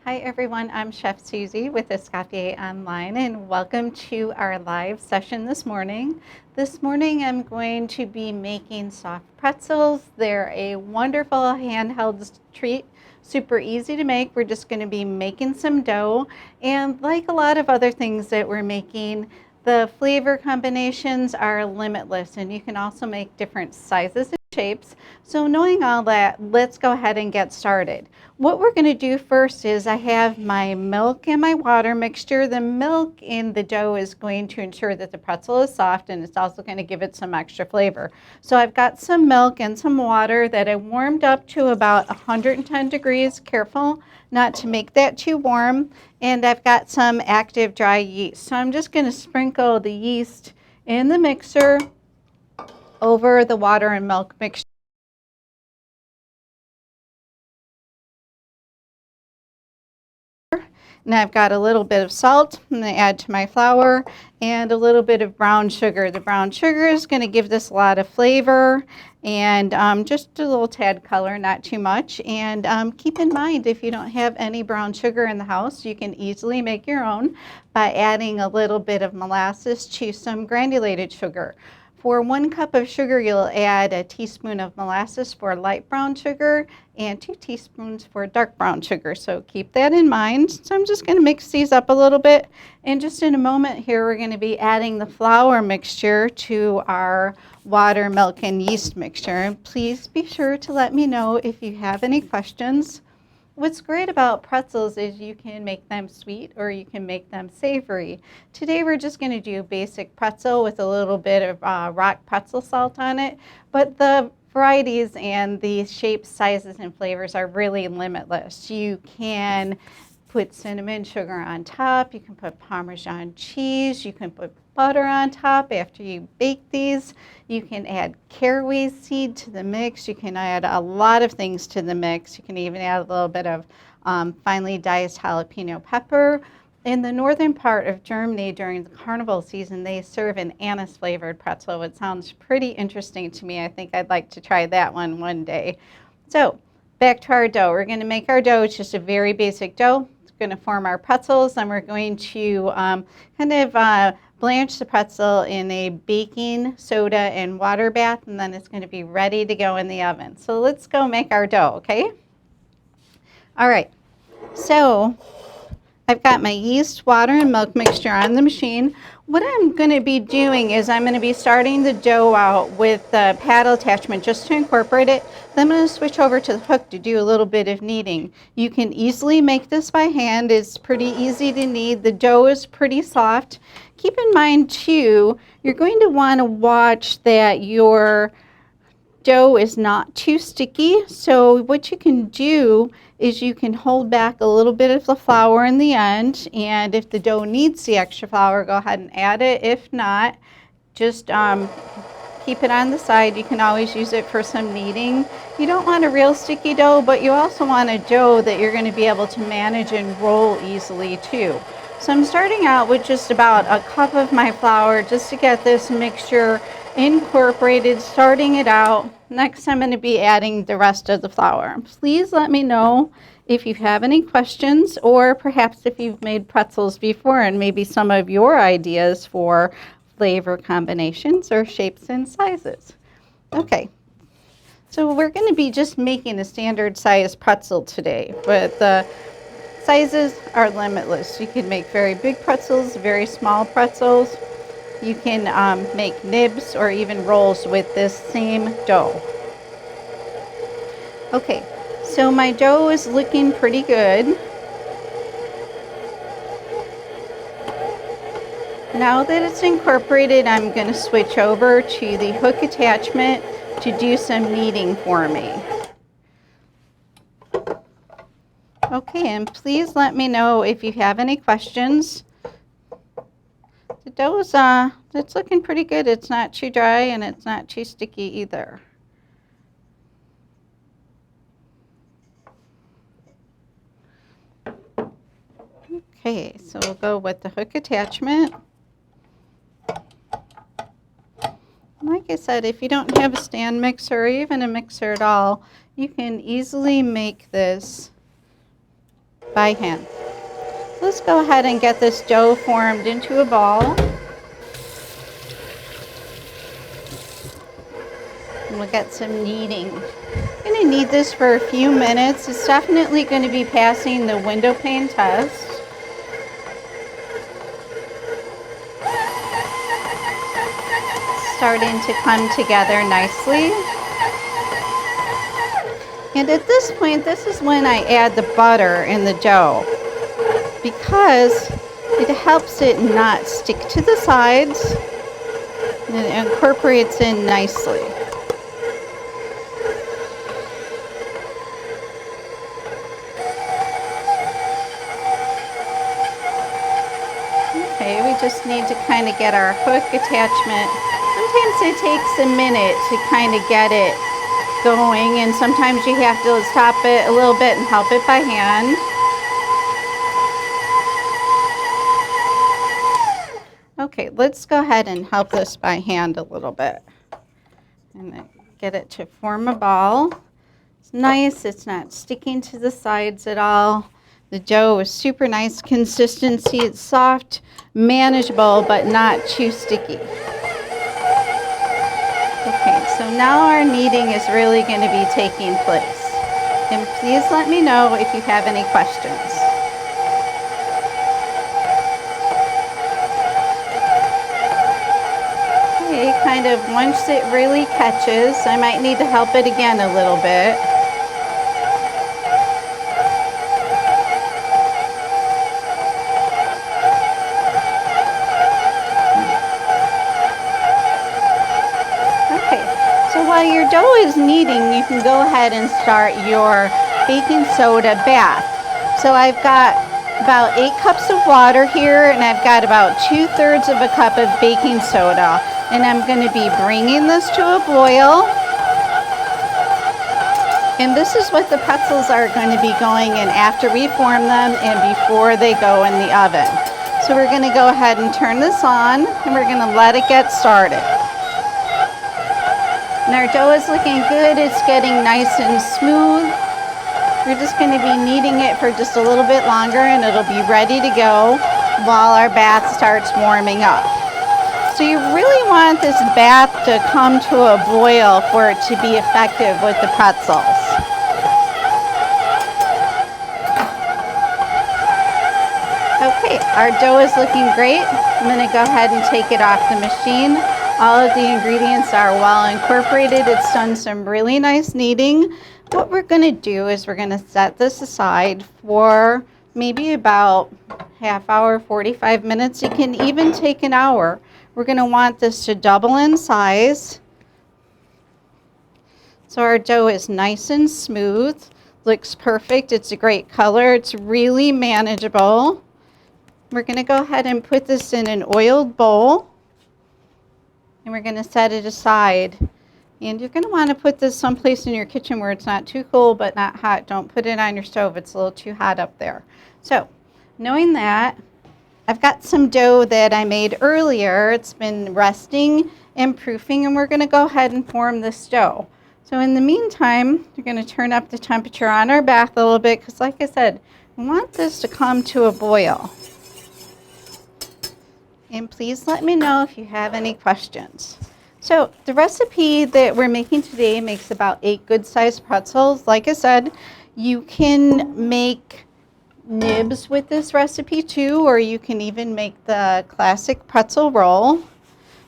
Hi everyone, I'm Chef Susie with Escoffier Online and welcome to our live session this morning. This morning I'm going to be making soft pretzels. They're a wonderful handheld treat, super easy to make. We're just going to be making some dough, and like a lot of other things that we're making, the flavor combinations are limitless, and you can also make different sizes and shapes. So knowing all that, let's go ahead and get started. What we're going to do first is I have my milk and my water mixture. The milk in the dough is going to ensure that the pretzel is soft, and it's also going to give it some extra flavor. So I've got some milk and some water that I warmed up to about 110 degrees. Careful not to make that too warm. And I've got some active dry yeast. So I'm just going to sprinkle the yeast in the mixer over the water and milk mixture. And I've got a little bit of salt I'm going to add to my flour and a little bit of brown sugar. The brown sugar is going to give this a lot of flavor and just a little tad color, not too much. And keep in mind, if you don't have any brown sugar in the house, you can easily make your own by adding a little bit of molasses to some granulated sugar. For 1 cup of sugar, you'll add a teaspoon of molasses for light brown sugar and 2 teaspoons for dark brown sugar. So keep that in mind. So I'm just going to mix these up a little bit. And just in a moment here, we're going to be adding the flour mixture to our water, milk, and yeast mixture. And please be sure to let me know if you have any questions. What's great about pretzels is you can make them sweet or you can make them savory. Today we're just going to do basic pretzel with a little bit of rock pretzel salt on it, but the varieties and the shapes, sizes, and flavors are really limitless. You can put cinnamon sugar on top, you can put Parmesan cheese, you can put butter on top after you bake these. You can add caraway seed to the mix. You can add a lot of things to the mix. You can even add a little bit of finely diced jalapeno pepper. In the northern part of Germany during the carnival season, they serve an anise flavored pretzel. It sounds pretty interesting to me. I think I'd like to try that one day. So back to our dough. We're going to make our dough. It's just a very basic dough. It's going to form our pretzels, and we're going to blanch the pretzel in a baking soda and water bath, and then it's going to be ready to go in the oven. So let's go make our dough, okay? All right, so I've got my yeast, water, and milk mixture on the machine. What I'm going to be doing is I'm going to be starting the dough out with the paddle attachment just to incorporate it. Then I'm going to switch over to the hook to do a little bit of kneading. You can easily make this by hand. It's pretty easy to knead. The dough is pretty soft. Keep in mind too, you're going to want to watch that your dough is not too sticky. So what you can do is you can hold back a little bit of the flour in the end, and if the dough needs the extra flour, go ahead and add it. If not, just keep it on the side. You can always use it for some kneading. You don't want a real sticky dough, but you also want a dough that you're going to be able to manage and roll easily too. So I'm starting out with just about a cup of my flour just to get this mixture incorporated, starting it out. Next, I'm going to be adding the rest of the flour. Please let me know if you have any questions, or perhaps if you've made pretzels before and maybe some of your ideas for flavor combinations or shapes and sizes. Okay, so we're going to be just making a standard size pretzel today, but the sizes are limitless. You can make very big pretzels, very small pretzels. You can make nibs or even rolls with this same dough. Okay, so my dough is looking pretty good. Now that it's incorporated, I'm going to switch over to the hook attachment to do some kneading for me. Okay, and please let me know if you have any questions. The dough's it's looking pretty good. It's not too dry and it's not too sticky either. Okay, so we'll go with the hook attachment. Like I said, if you don't have a stand mixer or even a mixer at all, you can easily make this by hand. Let's go ahead and get this dough formed into a ball. And we'll get some kneading. I'm going to knead this for a few minutes. It's definitely going to be passing the window pane test. Starting to come together nicely. And at this point, this is when I add the butter in the dough because it helps it not stick to the sides and it incorporates in nicely. Okay, we just need to kind of get our hook attachment. Sometimes it takes a minute to kind of get it going, and sometimes you have to stop it a little bit and help it by hand. Okay, let's go ahead and help this by hand a little bit and get it to form a ball. It's nice, it's not sticking to the sides at all. The dough is super nice consistency. It's soft, manageable, but not too sticky. Okay, so now our kneading is really going to be taking place. And please let me know if you have any questions. Okay, kind of once it really catches, I might need to help it again a little bit. While your dough is kneading, you can go ahead and start your baking soda bath. So I've got about 8 cups of water here, and I've got about 2/3 of a cup of baking soda. And I'm going to be bringing this to a boil. And this is what the pretzels are going to be going in after we form them and before they go in the oven. So we're going to go ahead and turn this on, and we're going to let it get started. And our dough is looking good. It's getting nice and smooth. We're just going to be kneading it for just a little bit longer, and it'll be ready to go while our bath starts warming up. So you really want this bath to come to a boil for it to be effective with the pretzels. Okay, our dough is looking great. I'm going to go ahead and take it off the machine. All of the ingredients are well incorporated. It's done some really nice kneading. What we're going to do is we're going to set this aside for maybe about half hour, 45 minutes. It can even take an hour. We're going to want this to double in size. So our dough is nice and smooth. Looks perfect. It's a great color. It's really manageable. We're going to go ahead and put this in an oiled bowl. And we're going to set it aside. And you're going to want to put this someplace in your kitchen where it's not too cold but not hot. Don't put it on your stove. It's a little too hot up there. So, knowing that, I've got some dough that I made earlier. It's been resting and proofing, and we're going to go ahead and form this dough. So in the meantime, we're going to turn up the temperature on our bath a little bit because, like I said, we want this to come to a boil. And please let me know if you have any questions. So the recipe that we're making today makes about 8 good-sized pretzels. Like I said, you can make nibs with this recipe too, or you can even make the classic pretzel roll.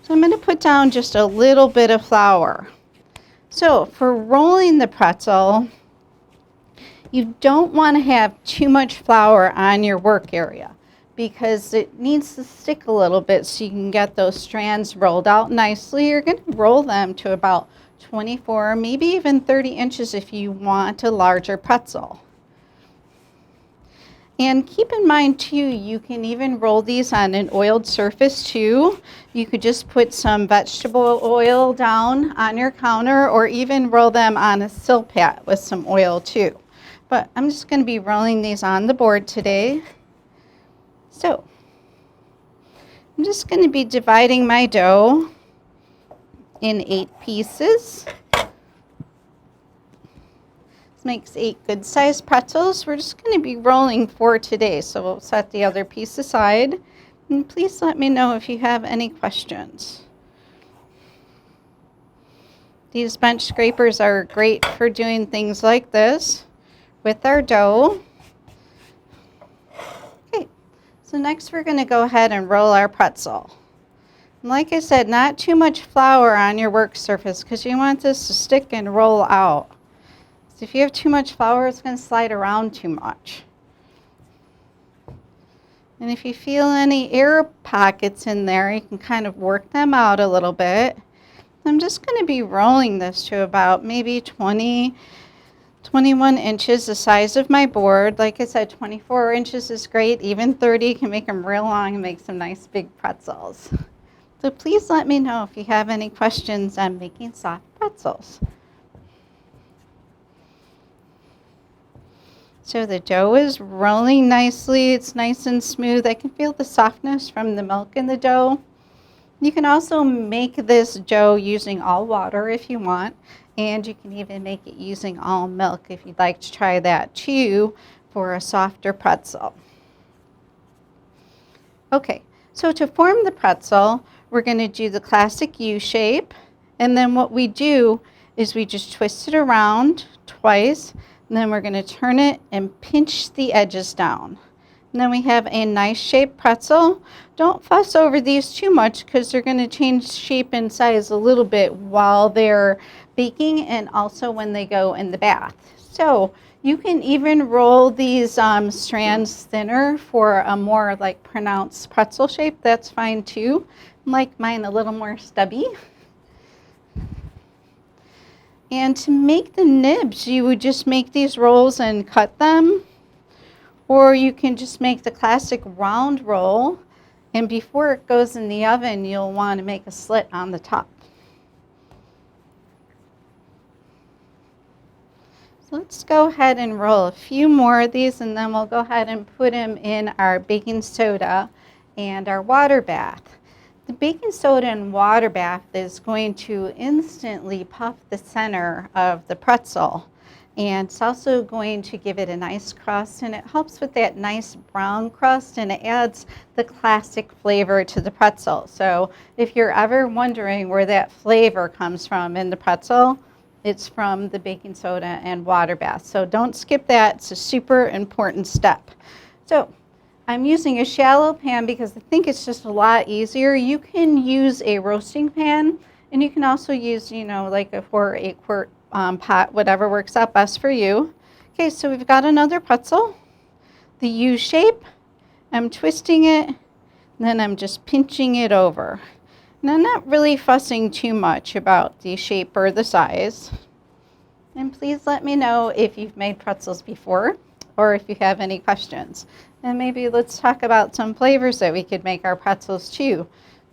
So I'm going to put down just a little bit of flour. So for rolling the pretzel, you don't want to have too much flour on your work area, because it needs to stick a little bit so you can get those strands rolled out nicely. You're going to roll them to about 24, maybe even 30 inches if you want a larger pretzel. And keep in mind too, you can even roll these on an oiled surface too. You could just put some vegetable oil down on your counter, or even roll them on a silpat with some oil too. But I'm just going to be rolling these on the board today. So, I'm just going to be dividing my dough in 8 pieces. As makes 8 good-sized pretzels. We're just going to be rolling 4 today, so we'll set the other piece aside. And please let me know if you have any questions. These bench scrapers are great for doing things like this with our dough. Okay, so next we're going to go ahead and roll our pretzel. And like I said, not too much flour on your work surface because you want this to stick and roll out. So if you have too much flour, it's going to slide around too much. And if you feel any air pockets in there, you can kind of work them out a little bit. I'm just going to be rolling this to about maybe 20, 21 inches, the size of my board. Like I said, 24 inches is great. Even 30 can make them real long and make some nice big pretzels. So please let me know if you have any questions on making soft pretzels. So the dough is rolling nicely. It's nice and smooth. I can feel the softness from the milk in the dough. You can also make this dough using all water if you want, and you can even make it using all milk if you'd like to try that too for a softer pretzel. Okay, so to form the pretzel, we're going to do the classic U shape, and then what we do is we just twist it around twice, and then we're going to turn it and pinch the edges down. And then we have a nice shaped pretzel. Don't fuss over these too much because they're going to change shape and size a little bit while they're baking and also when they go in the bath. So you can even roll these strands thinner for a more like pronounced pretzel shape. That's fine too. Like mine a little more stubby. And to make the nibs, you would just make these rolls and cut them. Or you can just make the classic round roll, and before it goes in the oven, you'll want to make a slit on the top. So let's go ahead and roll a few more of these, and then we'll go ahead and put them in our baking soda and our water bath. The baking soda and water bath is going to instantly puff the center of the pretzel. And it's also going to give it a nice crust, and it helps with that nice brown crust, and it adds the classic flavor to the pretzel. So if you're ever wondering where that flavor comes from in the pretzel, it's from the baking soda and water bath. So don't skip that. It's a super important step. So I'm using a shallow pan because I think it's just a lot easier. You can use a roasting pan, and you can also use, like a 4 or 8 quart pot, whatever works out best for you. Okay, so we've got another pretzel, the U shape. I'm twisting it, and then I'm just pinching it over. And I'm not really fussing too much about the shape or the size. And please let me know if you've made pretzels before or if you have any questions. And maybe let's talk about some flavors that we could make our pretzels too.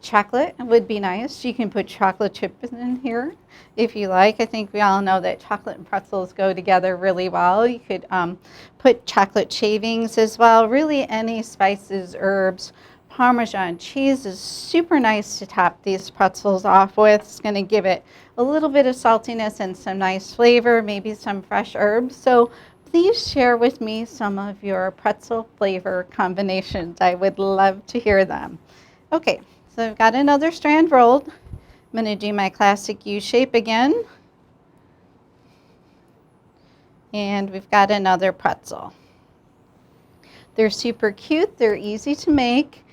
Chocolate would be nice. You can put chocolate chips in here if you like. I think we all know that chocolate and pretzels go together really well. You could put chocolate shavings as well. Really any spices, herbs, Parmesan cheese is super nice to top these pretzels off with. It's going to give it a little bit of saltiness and some nice flavor, maybe some fresh herbs. So please share with me some of your pretzel flavor combinations. I would love to hear them. Okay. So I've got another strand rolled. I'm going to do my classic U shape again. And we've got another pretzel. They're super cute. They're easy to make.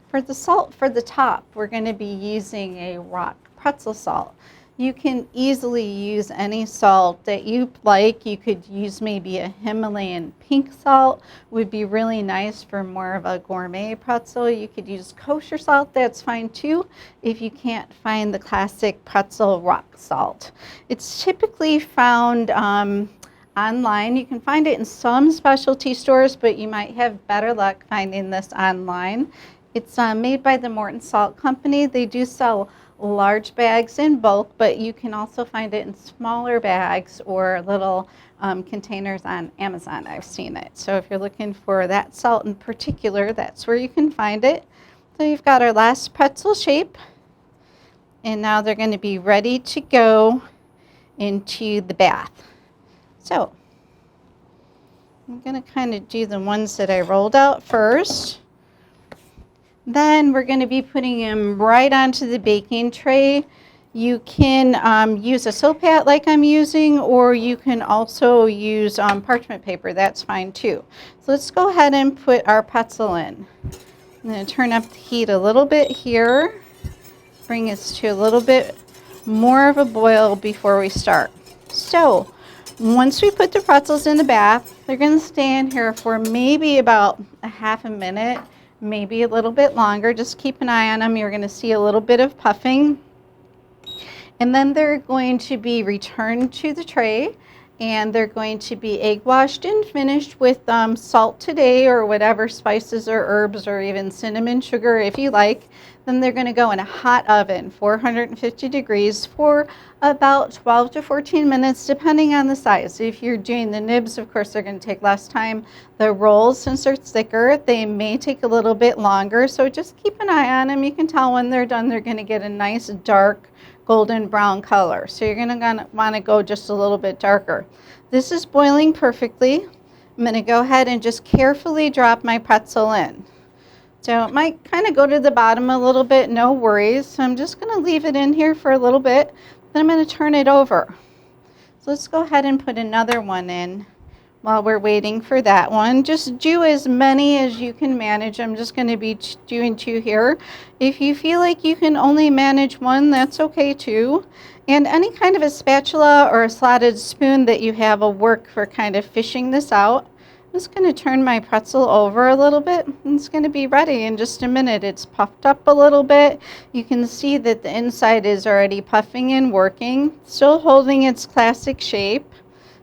For the salt for the top, we're going to be using a rock pretzel salt. You can easily use any salt that you like. You could use maybe a Himalayan pink salt, would be really nice for more of a gourmet pretzel. You could use kosher salt, that's fine too, if you can't find the classic pretzel rock salt. It's typically found online. You can find it in some specialty stores, but you might have better luck finding this online. It's made by the Morton Salt Company. They do sell large bags in bulk, but you can also find it in smaller bags or little containers on Amazon. I've seen it. So if you're looking for that salt in particular, that's where you can find it. So you've got our last pretzel shape, and now they're going to be ready to go into the bath. So I'm going to kind of do the ones that I rolled out first. Then we're going to be putting them right onto the baking tray. You can use a soap pad like I'm using, or you can also use parchment paper. That's fine too. So let's go ahead and put our pretzel in. I'm going to turn up the heat a little bit here. Bring us to a little bit more of a boil before we start. So once we put the pretzels in the bath, they're going to stay in here for maybe about a half a minute, maybe a little bit longer. Just keep an eye on them. You're going to see a little bit of puffing. And then they're going to be returned to the tray, and they're going to be egg washed and finished with salt today, or whatever spices or herbs, or even cinnamon sugar if you like. Then they're going to go in a hot oven, 450 degrees, for about 12 to 14 minutes, depending on the size. If you're doing the nibs, of course, they're going to take less time. The rolls, since they're thicker, they may take a little bit longer. So just keep an eye on them. You can tell when they're done, they're going to get a nice dark golden brown color. So you're going to want to go just a little bit darker. This is boiling perfectly. I'm going to go ahead and just carefully drop my pretzel in. So it might kind of go to the bottom a little bit, no worries. So I'm just going to leave it in here for a little bit. Then I'm going to turn it over. So let's go ahead and put another one in while we're waiting for that one. Just do as many as you can manage. I'm just going to be doing 2 here. If you feel like you can only manage 1, that's okay too. And any kind of a spatula or a slotted spoon that you have will work for kind of fishing this out. I'm just going to turn my pretzel over a little bit, and it's going to be ready in just a minute. It's puffed up a little bit. You can see that the inside is already puffing and working, still holding its classic shape.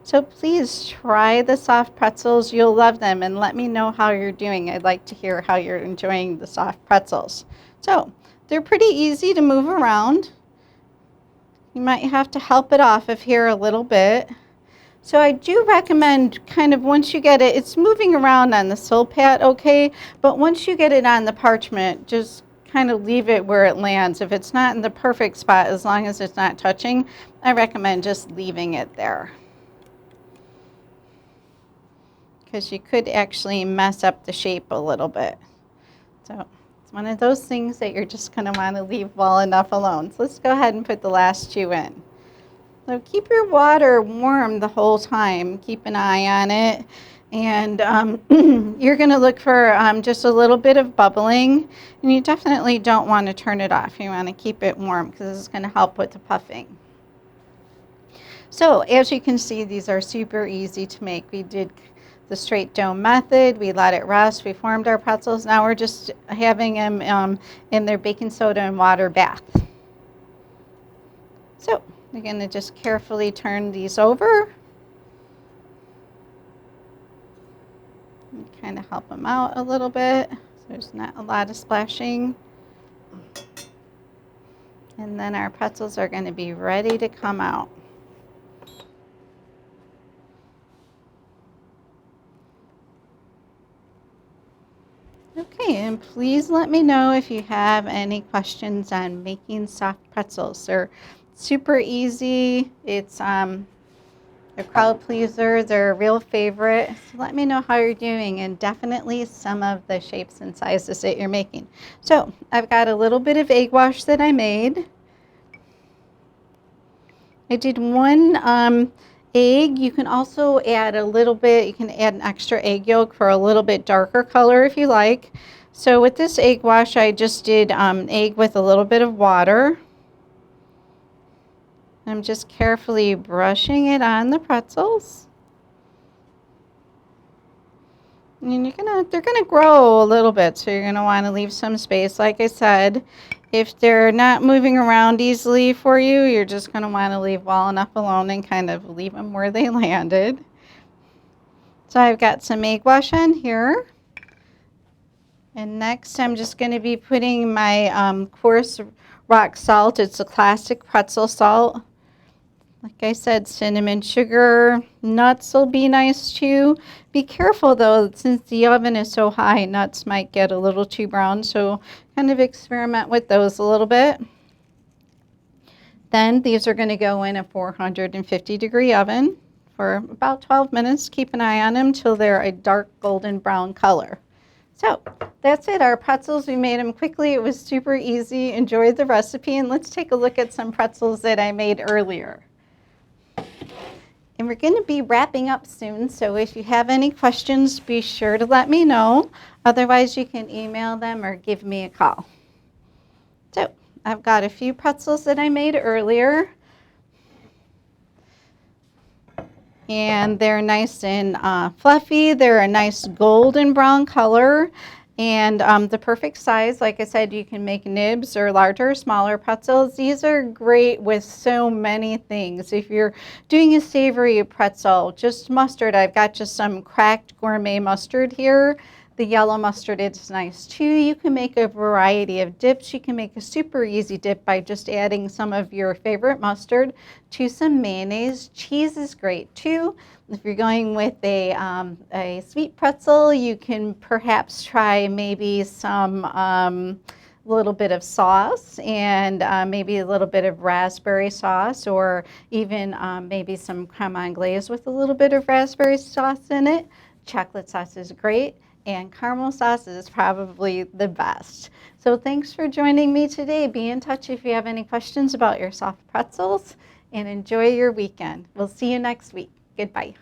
So please try the soft pretzels. You'll love them, and let me know how you're doing. I'd like to hear how you're enjoying the soft pretzels. So they're pretty easy to move around. You might have to help it off of here a little bit. So I do recommend kind of once you get it, it's moving around on the soap pad, okay? But once you get it on the parchment, just kind of leave it where it lands. If it's not in the perfect spot, as long as it's not touching, I recommend just leaving it there, because you could actually mess up the shape a little bit. So it's one of those things that you're just going to want to leave well enough alone. So let's go ahead and put the last 2 in. So keep your water warm the whole time. Keep an eye on it. And you're going to look for just a little bit of bubbling. And you definitely don't want to turn it off. You want to keep it warm, because this is going to help with the puffing. So as you can see, these are super easy to make. We did the straight dough method. We let it rest. We formed our pretzels. Now we're just having them in their baking soda and water bath. So we're going to just carefully turn these over. And kind of help them out a little bit so there's not a lot of splashing. And then our pretzels are going to be ready to come out. Okay, and please let me know if you have any questions on making soft pretzels. They're super easy. It's a crowd pleaser. They're a real favorite. So let me know how you're doing, and definitely some of the shapes and sizes that you're making. So I've got a little bit of egg wash that I made. I did 1 egg. You can also add a little bit, you can add an extra egg yolk for a little bit darker color if you like. So with this egg wash, I just did egg with a little bit of water. I'm just carefully brushing it on the pretzels. And they're gonna grow a little bit, so you're gonna want to leave some space. Like I said, if they're not moving around easily for you, you're just gonna want to leave well enough alone and kind of leave them where they landed. So I've got some egg wash on here. And next I'm just going to be putting my coarse rock salt. It's a classic pretzel salt. Like I said, cinnamon sugar, nuts will be nice too. Be careful though, since the oven is so high, nuts might get a little too brown, so kind of experiment with those a little bit. Then these are going to go in a 450 degree oven for about 12 minutes. Keep an eye on them till they're a dark golden brown color. So that's it, our pretzels. We made them quickly. It was super easy. Enjoyed the recipe, and let's take a look at some pretzels that I made earlier. And we're going to be wrapping up soon, so if you have any questions, be sure to let me know. Otherwise, you can email them or give me a call. So I've got a few pretzels that I made earlier. And they're nice and fluffy. They're a nice golden brown color. And the perfect size. Like I said, you can make nibs or larger or smaller pretzels. These are great with so many things. If you're doing a savory pretzel, just mustard. I've got just some cracked gourmet mustard here. The yellow mustard is nice too. You can make a variety of dips. You can make a super easy dip by just adding some of your favorite mustard to some mayonnaise. Cheese is great too. If you're going with a sweet pretzel, you can perhaps try maybe some little bit of sauce and maybe a little bit of raspberry sauce, or even maybe some creme anglaise with a little bit of raspberry sauce in it. Chocolate sauce is great, and caramel sauce is probably the best. So thanks for joining me today. Be in touch if you have any questions about your soft pretzels, and enjoy your weekend. We'll see you next week. Goodbye.